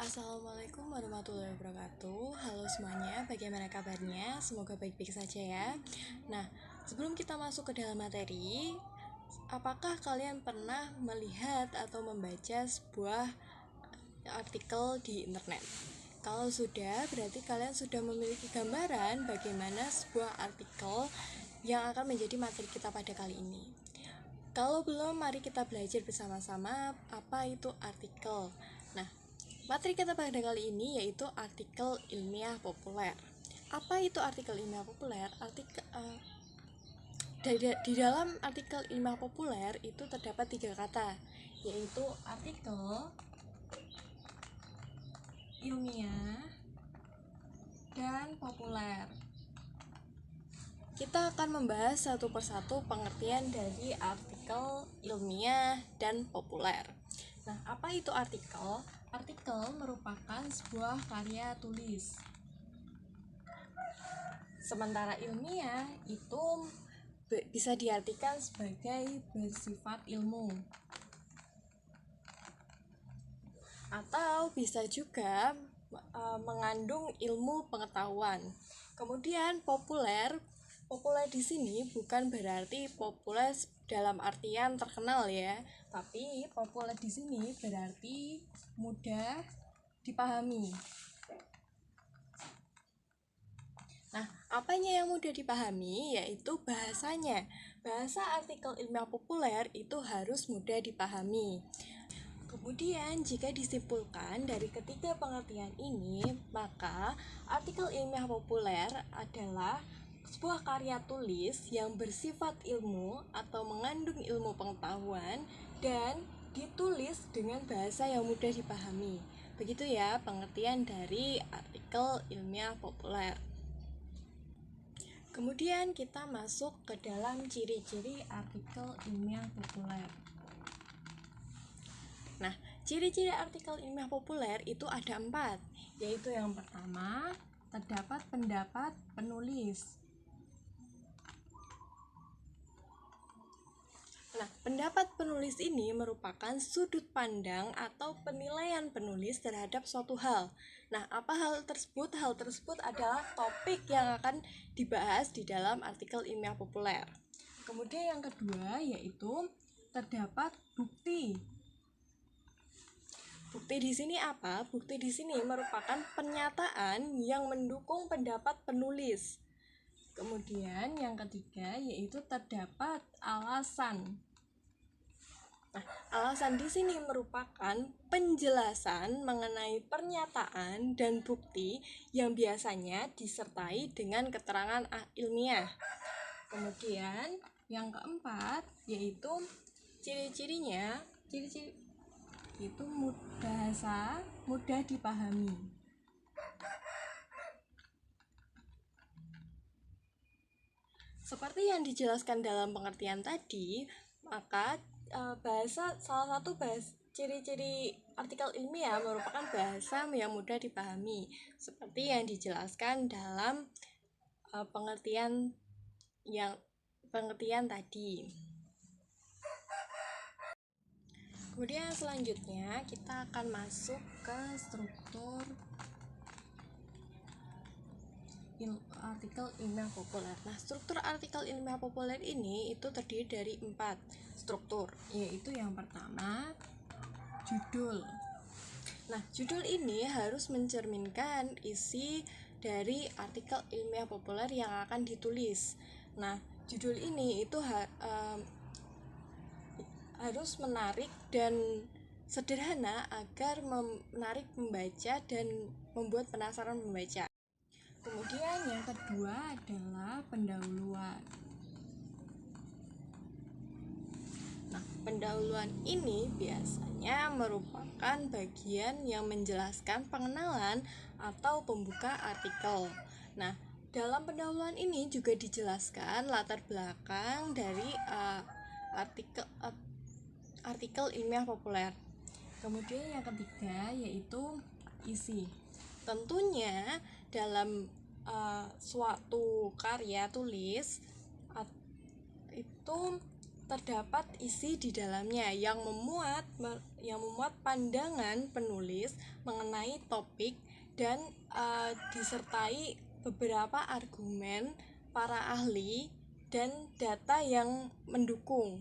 Assalamualaikum warahmatullahi wabarakatuh. Halo semuanya, bagaimana kabarnya? Semoga baik-baik saja ya. Nah, sebelum kita masuk ke dalam materi, apakah kalian pernah melihat atau membaca sebuah artikel di internet? Kalau sudah, berarti kalian sudah memiliki gambaran bagaimana sebuah artikel yang akan menjadi materi kita pada kali ini. Kalau belum, mari kita belajar bersama-sama apa itu artikel. Nah, materi kita pada kali ini yaitu artikel ilmiah populer. Apa itu artikel ilmiah populer? Di dalam artikel ilmiah populer itu terdapat 3 kata, yaitu artikel ilmiah dan populer. Kita akan membahas satu persatu pengertian dari artikel ilmiah dan populer. Nah, apa itu artikel? Artikel merupakan sebuah karya tulis. Sementara ilmiah itu bisa diartikan sebagai bersifat ilmu. Atau bisa juga mengandung ilmu pengetahuan. Kemudian populer di sini bukan berarti populer dalam artian terkenal ya, tapi populer di sini berarti mudah dipahami. Nah, apanya yang mudah dipahami? Yaitu bahasanya. Bahasa artikel ilmiah populer itu harus mudah dipahami. Kemudian, jika disimpulkan dari ketiga pengertian ini, maka artikel ilmiah populer adalah sebuah karya tulis yang bersifat ilmu atau mengandung ilmu pengetahuan dan ditulis dengan bahasa yang mudah dipahami. Begitu ya pengertian dari artikel ilmiah populer. Kemudian kita masuk ke dalam ciri-ciri artikel ilmiah populer. Nah, ciri-ciri artikel ilmiah populer itu ada 4, yaitu yang pertama, terdapat pendapat penulis. Nah, pendapat penulis ini merupakan sudut pandang atau penilaian penulis terhadap suatu hal. Nah, apa hal tersebut? Hal tersebut adalah topik yang akan dibahas di dalam artikel ilmiah populer. Kemudian yang kedua yaitu terdapat bukti. Bukti di sini apa? Bukti di sini merupakan pernyataan yang mendukung pendapat penulis. Kemudian yang ketiga yaitu terdapat alasan. Nah, alasan di sini merupakan penjelasan mengenai pernyataan dan bukti yang biasanya disertai dengan keterangan ilmiah. Kemudian yang keempat yaitu ciri-cirinya, ciri-ciri itu bahasa mudah dipahami. Seperti yang dijelaskan dalam pengertian tadi, maka salah satu ciri-ciri artikel ilmiah merupakan bahasa yang mudah dipahami, seperti yang dijelaskan dalam pengertian tadi. Kemudian selanjutnya kita akan masuk ke struktur artikel ilmiah populer. Nah, struktur artikel ilmiah populer ini itu terdiri dari 4 struktur, yaitu yang pertama, judul. Nah, judul ini harus mencerminkan isi dari artikel ilmiah populer yang akan ditulis. Nah, judul ini itu harus menarik dan sederhana agar menarik pembaca dan membuat penasaran membaca. Kemudian yang kedua adalah pendahuluan. Nah, pendahuluan ini biasanya merupakan bagian yang menjelaskan pengenalan atau pembuka artikel. Nah, dalam pendahuluan ini juga dijelaskan latar belakang dari artikel ilmiah populer. Kemudian yang ketiga yaitu isi. Tentunya dalam suatu karya tulis itu terdapat isi di dalamnya yang memuat pandangan penulis mengenai topik dan disertai beberapa argumen para ahli dan data yang mendukung.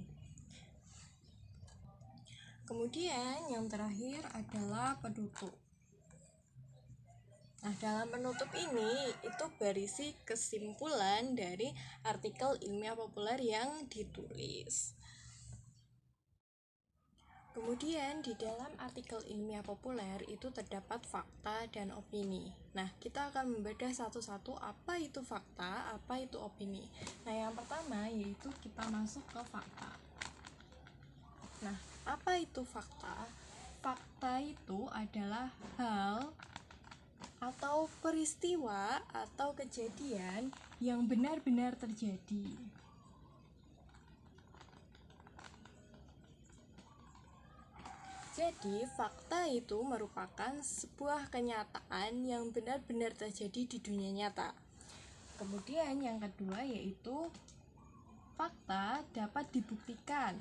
Kemudian yang terakhir adalah penutup. Nah, dalam penutup ini itu berisi kesimpulan dari artikel ilmiah populer yang ditulis. Kemudian di dalam artikel ilmiah populer itu terdapat fakta dan opini. Nah, kita akan membedah satu-satu apa itu fakta, apa itu opini. Nah, yang pertama yaitu kita masuk ke fakta. Nah, apa itu fakta? Fakta itu adalah hal atau peristiwa atau kejadian yang benar-benar terjadi. Jadi, fakta itu merupakan sebuah kenyataan yang benar-benar terjadi di dunia nyata. Kemudian yang kedua yaitu fakta dapat dibuktikan.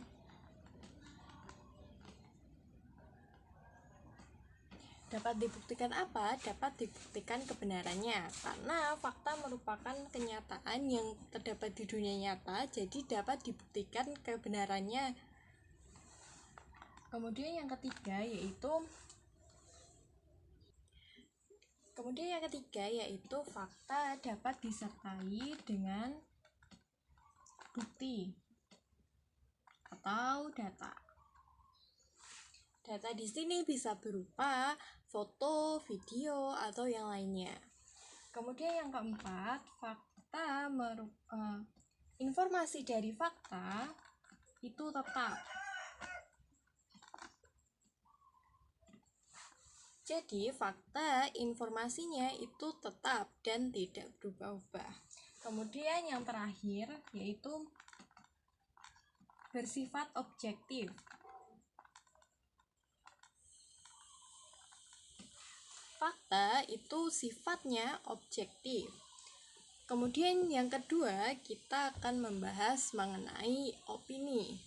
Dapat dibuktikan apa? Dapat dibuktikan kebenarannya. Karena fakta merupakan kenyataan yang terdapat di dunia nyata, jadi dapat dibuktikan kebenarannya. Kemudian yang ketiga yaitu fakta dapat disertai dengan bukti atau data. Data di sini bisa berupa foto, video, atau yang lainnya. Kemudian yang keempat, informasi dari fakta itu tetap. Jadi, fakta informasinya itu tetap dan tidak berubah-ubah. Kemudian yang terakhir yaitu bersifat objektif. Fakta itu sifatnya objektif. Kemudian yang kedua, kita akan membahas mengenai opini.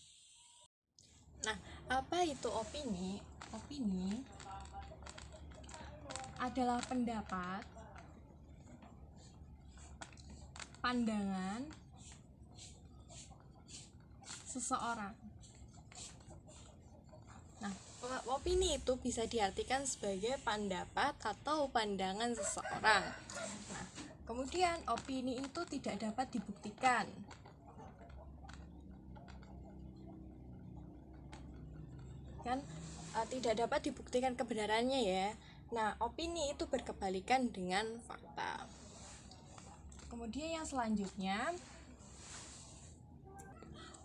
Nah, apa itu opini? Opini adalah pendapat, pandangan seseorang. Nah, opini itu bisa diartikan sebagai pendapat atau pandangan seseorang. Nah, kemudian opini itu tidak dapat dibuktikan. Kan tidak dapat dibuktikan kebenarannya ya. Nah, opini itu berkebalikan dengan fakta. Kemudian yang selanjutnya,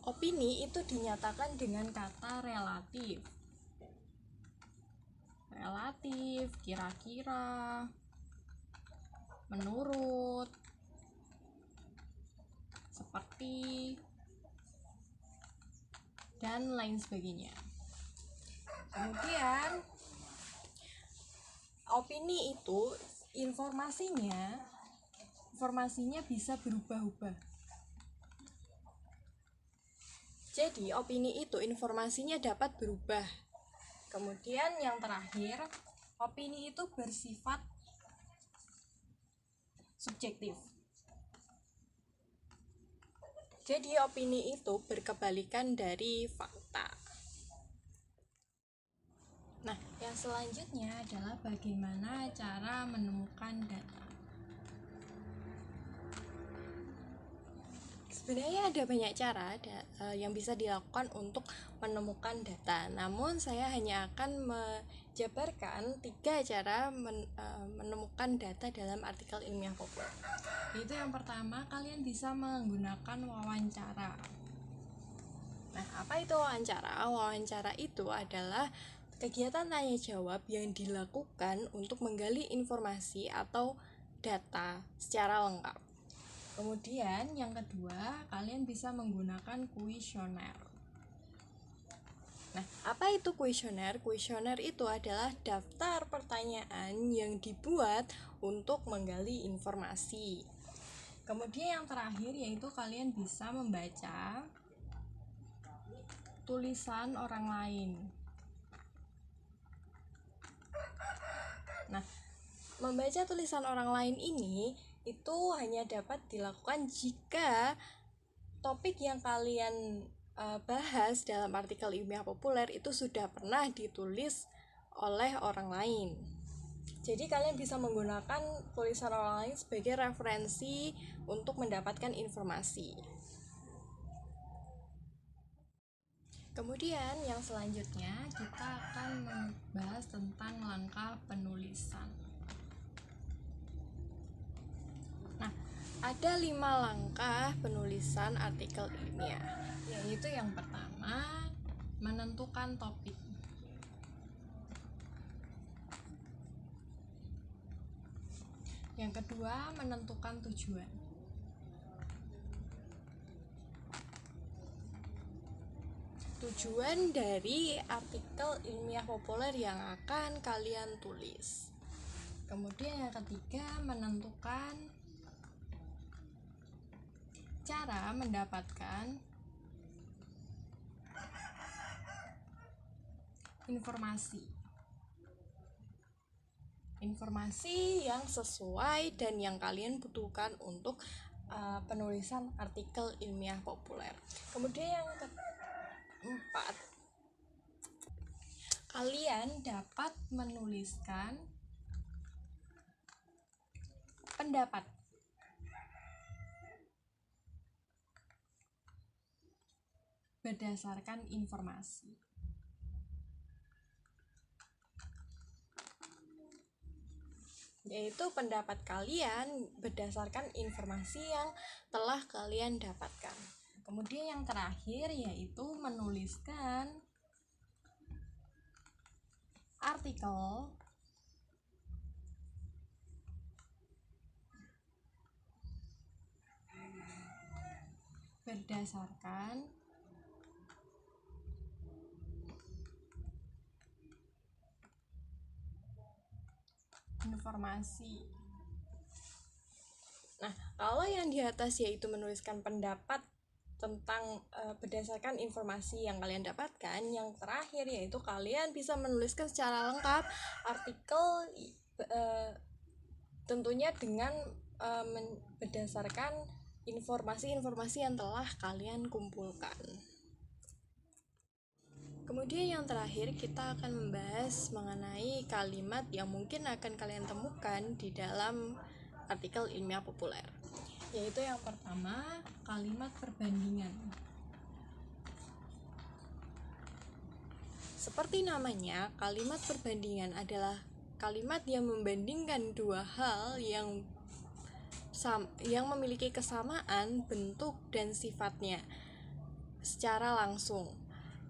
opini itu dinyatakan dengan kata relatif. Relatif, kira-kira, menurut, seperti, dan lain sebagainya. Kemudian opini itu informasinya bisa berubah-ubah. Jadi opini itu informasinya dapat berubah. Kemudian yang terakhir, opini itu bersifat subjektif. Jadi opini itu berkebalikan dari fakta. Nah, yang selanjutnya adalah bagaimana cara menemukan data. Sebenarnya ada banyak cara yang bisa dilakukan untuk menemukan data. Namun saya hanya akan menjabarkan 3 cara menemukan data dalam artikel ilmiah populer. Itu yang pertama, kalian bisa menggunakan wawancara. Nah, apa itu wawancara? Wawancara itu adalah kegiatan tanya jawab yang dilakukan untuk menggali informasi atau data secara lengkap. Kemudian yang kedua, kalian bisa menggunakan kuesioner. Nah, apa itu kuesioner? Kuesioner itu adalah daftar pertanyaan yang dibuat untuk menggali informasi. Kemudian yang terakhir yaitu kalian bisa membaca tulisan orang lain. Nah, membaca tulisan orang lain ini itu hanya dapat dilakukan jika topik yang kalian bahas dalam artikel ilmiah populer itu sudah pernah ditulis oleh orang lain. Jadi kalian bisa menggunakan tulisan orang lain sebagai referensi untuk mendapatkan informasi. Kemudian yang selanjutnya kita akan membahas tentang langkah penulisan. Nah, ada 5 langkah penulisan artikel ilmiah, yaitu yang pertama, menentukan topik. Yang kedua, menentukan tujuan. Tujuan dari artikel ilmiah populer yang akan kalian tulis. Kemudian yang ketiga, menentukan cara mendapatkan informasi yang sesuai dan yang kalian butuhkan untuk penulisan artikel ilmiah populer. Kemudian yang keempat, kalian dapat menuliskan pendapat. Berdasarkan informasi. Yaitu pendapat kalian berdasarkan informasi yang telah kalian dapatkan. Kemudian yang terakhir yaitu menuliskan artikel berdasarkan informasi. Nah, kalau yang di atas yaitu menuliskan pendapat tentang berdasarkan informasi yang kalian dapatkan, yang terakhir yaitu kalian bisa menuliskan secara lengkap artikel tentunya dengan berdasarkan informasi-informasi yang telah kalian kumpulkan. Kemudian yang terakhir kita akan membahas mengenai kalimat yang mungkin akan kalian temukan di dalam artikel ilmiah populer. Yaitu yang pertama, kalimat perbandingan. Seperti namanya, kalimat perbandingan adalah kalimat yang membandingkan dua hal yang memiliki kesamaan bentuk dan sifatnya secara langsung.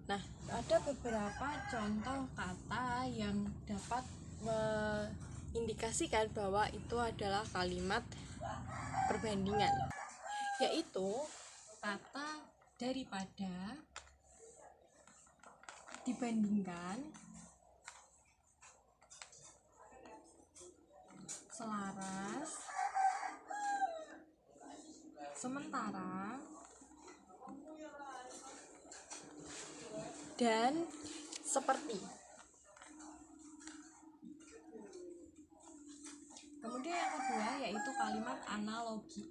Nah, ada beberapa contoh kata yang dapat mengindikasikan bahwa itu adalah kalimat perbandingan, yaitu kata daripada, dibandingkan, selaras, sementara, dan seperti. Kemudian yang kedua yaitu kalimat analogi.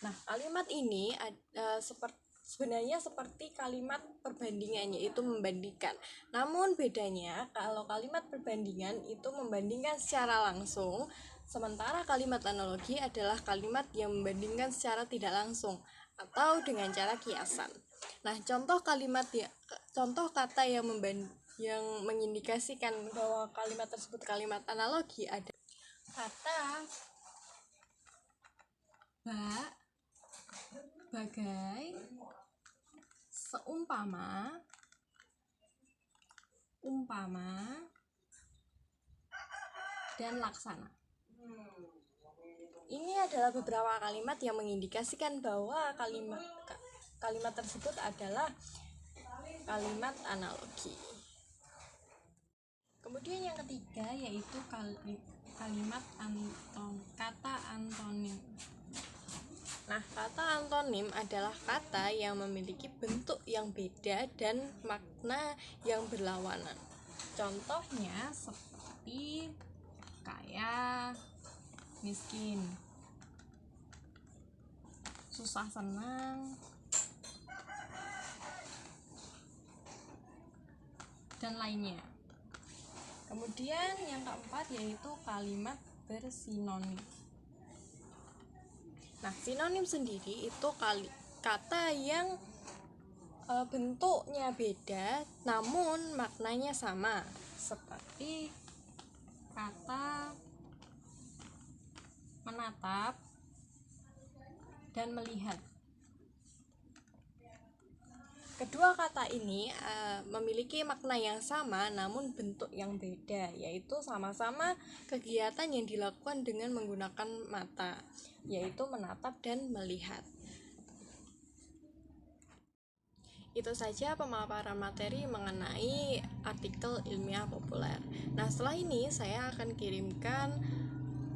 Nah, kalimat ini sebenarnya seperti kalimat perbandingan, yaitu membandingkan. Namun bedanya, kalau kalimat perbandingan itu membandingkan secara langsung, sementara kalimat analogi adalah kalimat yang membandingkan secara tidak langsung atau dengan cara kiasan. Nah, contoh kata yang mengindikasikan bahwa kalimat tersebut kalimat analogi ada kata bak, bagai, seumpama, umpama, dan laksana. Ini adalah beberapa kalimat yang mengindikasikan bahwa kalimat tersebut adalah kalimat analogi. Kemudian yang ketiga yaitu kata antonim. Nah, kata antonim adalah kata yang memiliki bentuk yang beda dan makna yang berlawanan. Contohnya seperti kaya, miskin, susah senang, dan lainnya. Kemudian yang keempat yaitu kalimat bersinonim. Nah, sinonim sendiri itu kata yang bentuknya beda namun maknanya sama, seperti kata menatap dan melihat. Kedua kata ini memiliki makna yang sama namun bentuk yang beda, yaitu sama-sama kegiatan yang dilakukan dengan menggunakan mata, yaitu menatap dan melihat. Itu saja pemaparan materi mengenai artikel ilmiah populer. Nah, setelah ini saya akan kirimkan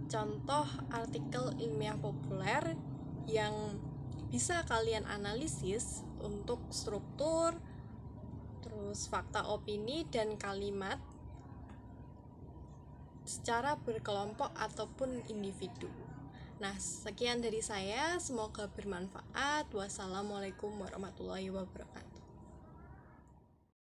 contoh artikel ilmiah populer yang bisa kalian analisis untuk struktur, terus fakta opini dan kalimat secara berkelompok ataupun individu. Nah, sekian dari saya, semoga bermanfaat. Wassalamualaikum warahmatullahi wabarakatuh.